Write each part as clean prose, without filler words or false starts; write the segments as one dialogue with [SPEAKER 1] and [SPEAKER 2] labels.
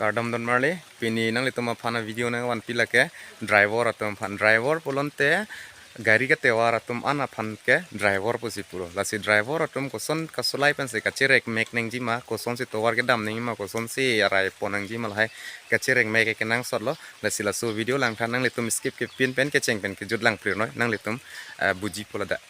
[SPEAKER 1] Kardam don marle pini nang litum aphana video nang wan pila ke driver atum phan driver polonte gari ke tewar atum ana phan ke driver posi puro lasi driver atum koson kasulai pen se kacirek mek neng jima koson si towar ke dam neng ma koson si arai ponang jima lai kacirek mek ke nang sotlo lasi lasu video lang than nang litum skip ke pin pen ke cheng pen ke jud lang prir noi nang litum buji polada.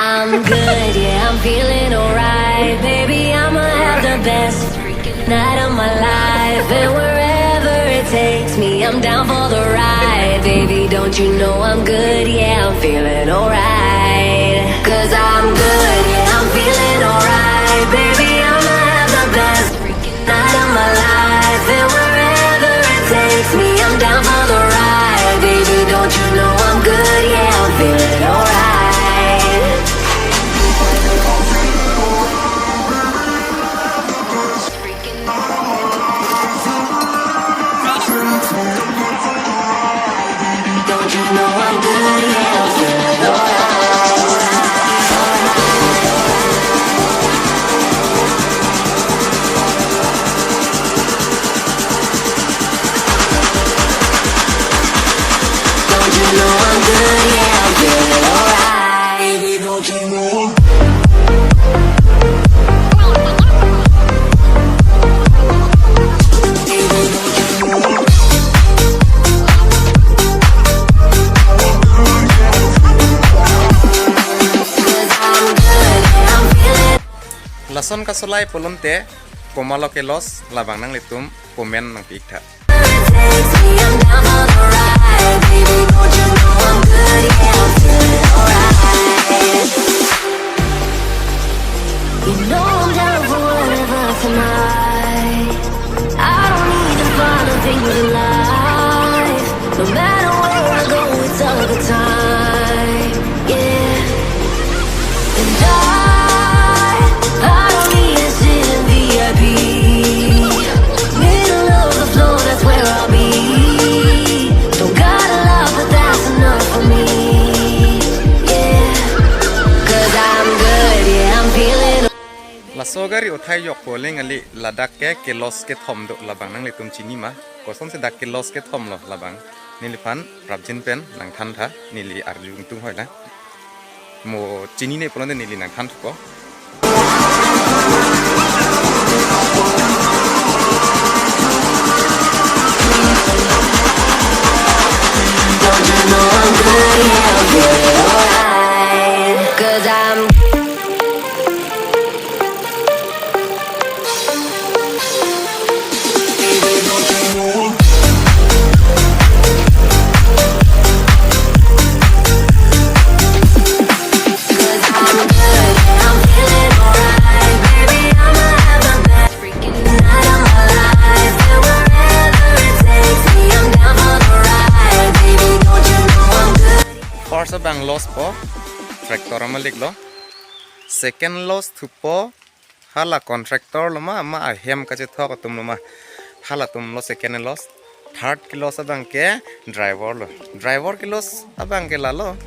[SPEAKER 2] I'm good, yeah, I'm feeling alright. Baby, I'ma have the best freaking night of my life. And wherever it takes me, I'm down for the ride. Baby, don't you know I'm good, yeah, I'm feeling alright. Cause I'm good, yeah, I'm feeling alright. Baby, I'ma have the best freaking night of my life. And wherever it takes me, I'm down for the ride. Baby, don't you know I'm good, yeah, I'm feeling alright.
[SPEAKER 1] Lason kasulai polonte pomalo ke los labang nang litum pomen nang pikta.
[SPEAKER 2] You know I'm down for whatever tonight. I don't need to find a thing in life. No matter where I go, it's all the time. Yeah. And I don't need to sit in VIP. Middle of the floor, that's where I'll be. Don't got a lot, but that's enough for me. Yeah. Cause I'm good, yeah, I'm feeling.
[SPEAKER 1] La sogari uthai yok poling ali ladak ke los ke thom do labang nang litum chini ma koson se dak ke los ke thom lo labang nilifan rabjin pen nang than tha nili arjung tung hoila mo chini ne polon nili nang than ko.
[SPEAKER 2] Don't you know I'm good, yeah, I'm feeling alright. Cause I'm
[SPEAKER 1] First bang loss po tractor amalik lo second loss thupo hala contractor lo ma hem ka che thok tum lo ma hala tum lo second loss third kilos abang ke driver kilos abang ke la lo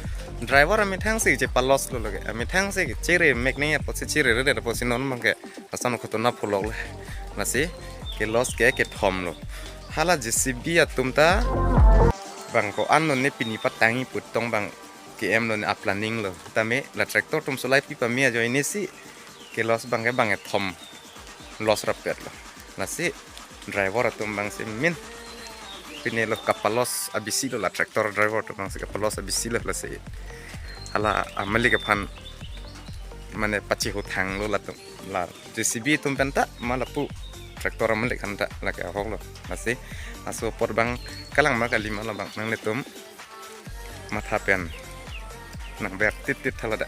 [SPEAKER 1] driver ami thang si che palos lo loge ami thang si chire mek ne po si chire re po si non mang ke asan ko to na phulok le na si ke loss ke thom lo hala jcb atum ta bang ko anon ne pini patangi putong bang KM lo ne planning lo tame la tractor tum solai pi pa mia jo inisi ke los bang e thom los rapet lo na si driver atum bang se min pini lo kapalos abisi lo la tractor driver tum bang se kapalos abisi lo la se hala amali ke phan mane pachi ho thang lo la tum la JCB tum penta malapu tractor amali khanta la ke hok lo na si aso por bang kalang ma kalima la bang nang letum matha pen nang ber tit thalada.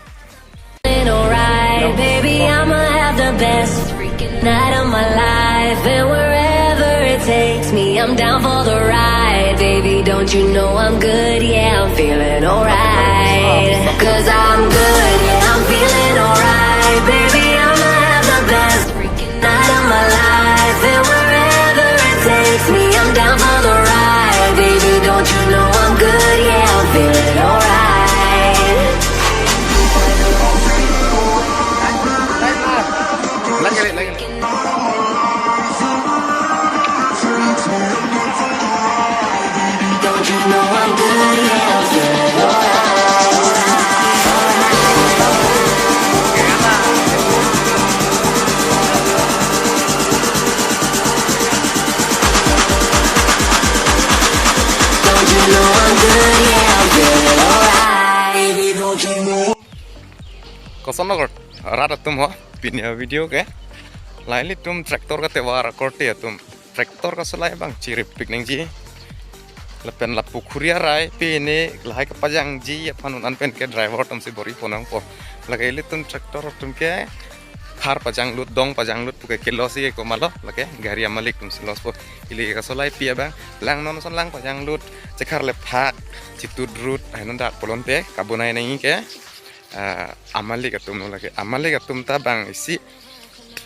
[SPEAKER 2] Alright, baby, I'ma have the best freaking night of my life. And wherever it takes me, I'm down for the ride. Baby, don't you know I'm good, yeah, I'm feeling alright. Cause I'm good, yeah, I'm feeling alright. Baby, I'ma have the best freaking night of my life. And wherever it takes me, I'm down for the ride. Baby, don't you know I'm good, yeah, I'm feeling alright. Don't you know I'm good? Yeah, I'm feeling alright. Don't you know I'm good? Yeah, I'm feeling alright. Baby, don't you know?
[SPEAKER 1] Có xong nó ra được tụm hả? Pin video cái lại li tụm tractor cái tewar korte tụm tractor cái solai bang cirip picnic ji lepen la pukuria rai pini lahai kapajang ji aphan an pen ke driver tụm si bori phone po lagai li tụm tractor tụm ke khar pajang lut dong pajang lut puke kilo si ko malo lake gari amalik tụm si los po ili ka solai pia bang lang non son lang pajang lut cekhar le phak citud rut hanon dak polon pe kabunai nai ke amali katum no lagi amali katum ta bang isi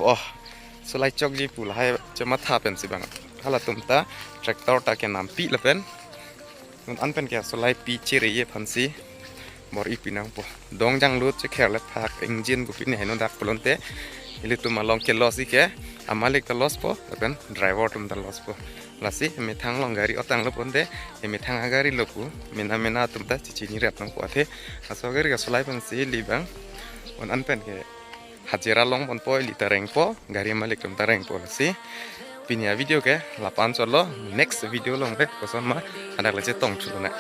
[SPEAKER 1] oh solai chok ji pul hai chama tha pen si bang hala tum ta tractor ta ke nam pi la pen nun an pen ke solai pi chiri ye phan si bor i pinang po dong jang lut che kher le phak engine ku pin hai no dak polon te ili tum along ke los i ke amali ka los po pen driver tum ta los po lasi me thang long gari otang lo ponde me thang agari loku mena tum ta chichi ni rat nang po the aso gari ka solai pen si li bang on an pen ke hajera long pon po li tareng po gari malik tum tareng po lasi pinya video ke lapan cholo next video long pe koson ma ada la che tong chulo na